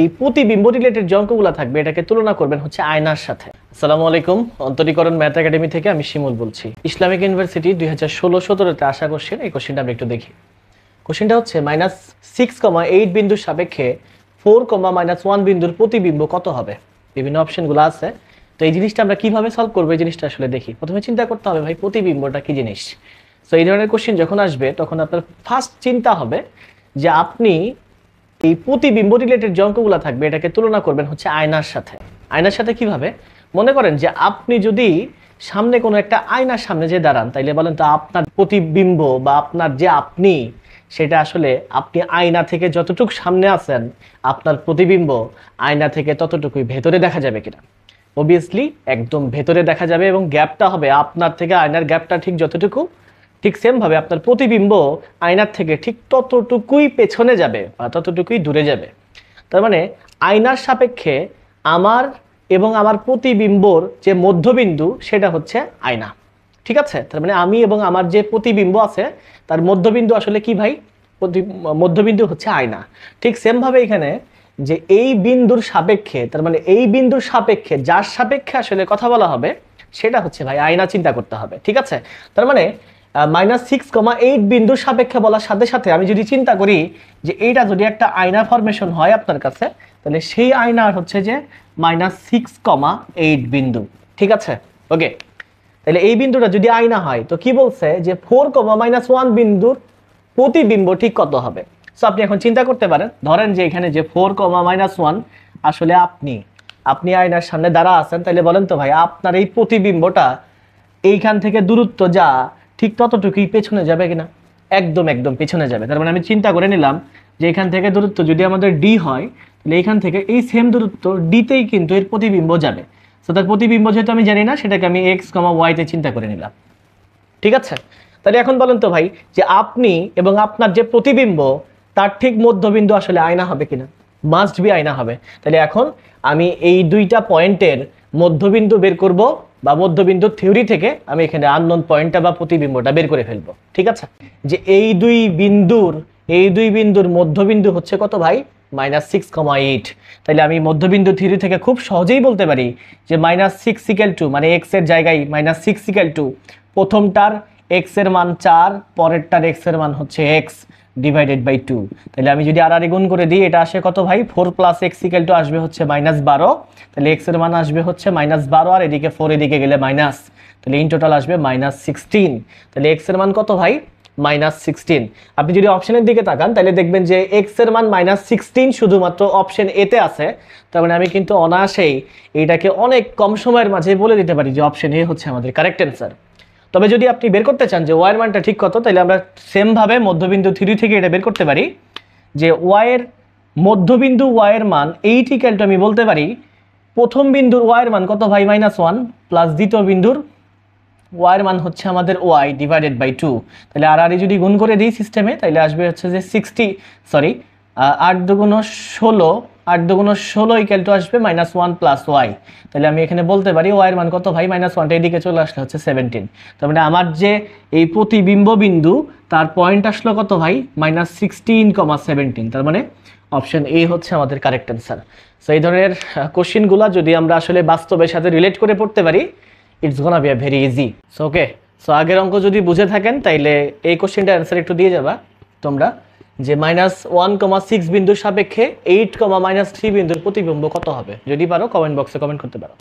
এই প্রতিবিম্ব রিলেটেড যে অঙ্কগুলো থাকবে এটাকে তুলনা করবেন হচ্ছে আয়নার সাথে। আসসালামু আলাইকুম, অন্তরীকরণ ম্যাথ একাডেমি থেকে আমি শিমুল বলছি। ইসলামিক ইউনিভার্সিটি 2016-17-তে আসা কোশ্চেন। এই কোশ্চেনটা আমরা একটু দেখি। কোশ্চেনটা হচ্ছে -6,8 বিন্দুর সাপেক্ষে 4,-1 বিন্দুর প্রতিবিম্ব কত হবে। বিভিন্ন অপশনগুলো আছে। তো এই জিনিসটা আমরা কিভাবে সলভ করবো এই জিনিসটা আসলে দেখি। প্রথমে চিন্তা করতে হবে ভাই প্রতিবিম্বটা কি জিনিস। তো এই ধরনের কোশ্চেন যখন আসবে তখন আপনার ফার্স্ট চিন্তা হবে যে আপনি এই প্রতিবিম্ব রিলেটেড যে অঙ্কগুলো থাকবে এটাকে তুলনা করবেন হচ্ছে আয়নার সাথে। আয়নার সাথে কিভাবে? মনে করেন যে আপনি যদি সামনে কোনো একটা আয়নার সামনে যে দাঁড়ান, তাইলে বলেন তো আপনার প্রতিবিম্ব বা আপনার যে আপনি, সেটা আসলে আপনি আয়না থেকে যতটুকু সামনে আছেন আপনার প্রতিবিম্ব আয়না থেকে ততটুকুই ভেতরে দেখা যাবে কিনা। অবভিয়াসলি একদম ভেতরে দেখা যাবে এবং গ্যাপটা হবে আপনার থেকে আয়নার গ্যাপটা ঠিক যতটুকু, ঠিক সেমভাবে আপনার প্রতিবিম্ব আয়নার থেকে ঠিক ততটুকুই পেছনে যাবে বা ততটুকুই দূরে যাবে। তার মানে আয়নার সাপেক্ষে আমার এবং আমার প্রতিবিম্বর যে মধ্যবিন্দু সেটা হচ্ছে আয়না। ঠিক আছে, তার মানে আমি এবং আমার যে প্রতিবিম্ব আছে তার মধ্যবিন্দু আসলে কি ভাই? মধ্যবিন্দু হচ্ছে আয়না। ঠিক সেমভাবে এখানে যে এই বিন্দুর সাপেক্ষে, তার মানে এই বিন্দুর সাপেক্ষে যার সাপেক্ষে আসলে কথা বলা হবে সেটা হচ্ছে ভাই আয়না। চিন্তা করতে হবে। ঠিক আছে, তার মানে -6,8 বিন্দুর সাপেক্ষে বলার সাথে সাথে আমি যদি চিন্তা করি যে এইটা যদি একটা আয়না ফরমেশন হয় আপনার কাছে, তাহলে সেই আয়নার হচ্ছে যে -6,8 বিন্দু। ঠিক আছে, ওকে। তাহলে এই বিন্দুটা যদি আয়না হয় তো কি বলছে যে 4,-1 বিন্দুর প্রতিবিম্ব ঠিক কত হবে। সো আপনি এখন চিন্তা করতে পারেন, ধরেন যে এখানে যে 4,-1 আসলে আপনি আয়নার সামনে দাঁড়া আছেন, তাহলে বলেন তো ভাই আপনার এই প্রতিবিম্বটা এইখান থেকে দূরত্ব যা ঠিক ততটুকুই পেছনে যাবে কিনা? একদম একদম পেছনে যাবে। তার মানে আমি চিন্তা করে নিলাম যে এখান থেকে দূরত্ব যদি আমাদের ডি হয়, তাহলে এখান থেকে এই সেম দূরত্ব ডিতেই কিন্তু এর প্রতিবিম্ব যাবে। সো তার প্রতিবিম্ব যেহেতু আমি জানি না, সেটাকে আমি x,y-তে চিন্তা করে নিলাম। ঠিক আছে, তাহলে এখন বলেন তো ভাই যে আপনি এবং আপনার যে প্রতিবিম্ব তার ঠিক মধ্যবিন্দু আসলে আয়না হবে কিনা? মাস্ট বি আয়না হবে। তাহলে এখন আমি এই দুইটা পয়েন্টের মধ্যবিন্দু বের করব, বা মধ্যবিন্দু থিওরি থেকে আমি এখানে আননোন পয়েন্টটা বা প্রতিবিম্বটা বের করে ফেলবো। ঠিক আছে, যে এই দুই বিন্দুর মধ্যবিন্দু হচ্ছে কত ভাই? -6,8। তাহলে আমি মধ্যবিন্দু থিওরি থেকে খুব সহজেই বলতে পারি যে -6 মানে x এর জায়গায় -6 প্রথমটার x এর মান 4, পরেরটার x এর মান হচ্ছে x ডিভাইডেড বাই 2। তাহলে আমি যদি আর গুণ করে দিই, এটা আসে কত ভাই? 4 + x আসবে হচ্ছে -12। তাহলে x এর মান আসবে হচ্ছে -12, আর এদিকে 4 এদিকে গেলে মাইনাস, তাহলে ইন টোটাল আসবে -16। তাহলে x এর মান কত ভাই? -16। আপনি যদি অপশনের দিকে তাকান তাহলে দেখবেন যে x এর মান -16 শুধুমাত্র অপশন এ তে আছে। তার মানে আমি কিন্তু অনায়াসেই এইটাকে অনেক কম সময়ের মাঝে বলে দিতে পারি যে অপশন এ হচ্ছে আমাদের কারেক্ট অ্যান্সার। তবে যদি আপনি বের করতে চান যে ওয়াইয়ের মানটা ঠিক কত, তাহলে আমরা সেমভাবে মধ্যবিন্দু থিওরি থেকে এটা বের করতে পারি যে ওয়াইয়ের মধ্যবিন্দু ওয়াইয়ের মান আমি বলতে পারি প্রথম বিন্দুর ওয়াইয়ের মান কত ভাই? -1 প্লাস দ্বিতীয় বিন্দুর ওয়াইয়ের মান হচ্ছে আমাদের ওয়াই ডিভাইডেড বাই 2। তাহলে আর যদি গুণ করে দিই সিস্টেমে, তাহলে আসবে হচ্ছে যে 8 দুগুণ 16, 8 দুগুণ 16 আসবে -1 প্লাস ওয়াই। তাহলে আমি এখানে বলতে পারি ওয়াইয়ের মান কত ভাই? -1টা এদিকে চলে আসলে হচ্ছে 17। তার মানে আমার যে এই প্রতিবিম্ব বিন্দু তার পয়েন্ট আসলো কত ভাই? -16,17। তার মানে অপশন এ হচ্ছে আমাদের কারেক্ট অ্যান্সার। সো এই ধরনের কোশ্চেনগুলো যদি আমরা আসলে বাস্তবের সাথে রিলেট করে পড়তে পারি, it's gonna be very easy. So okay, so আগের অঙ্ক যদি বুঝে থাকেন তাইলে এই কোশ্চেনটার অ্যান্সার একটু দিয়ে যাবা তোমরা, যে -1,6 বিন্দুর সাপেক্ষে 8, -3 বিন্দুর প্রতিবিম্ব কত হবে। যদি পারো কমেন্ট বক্সে কমেন্ট করতে পারো।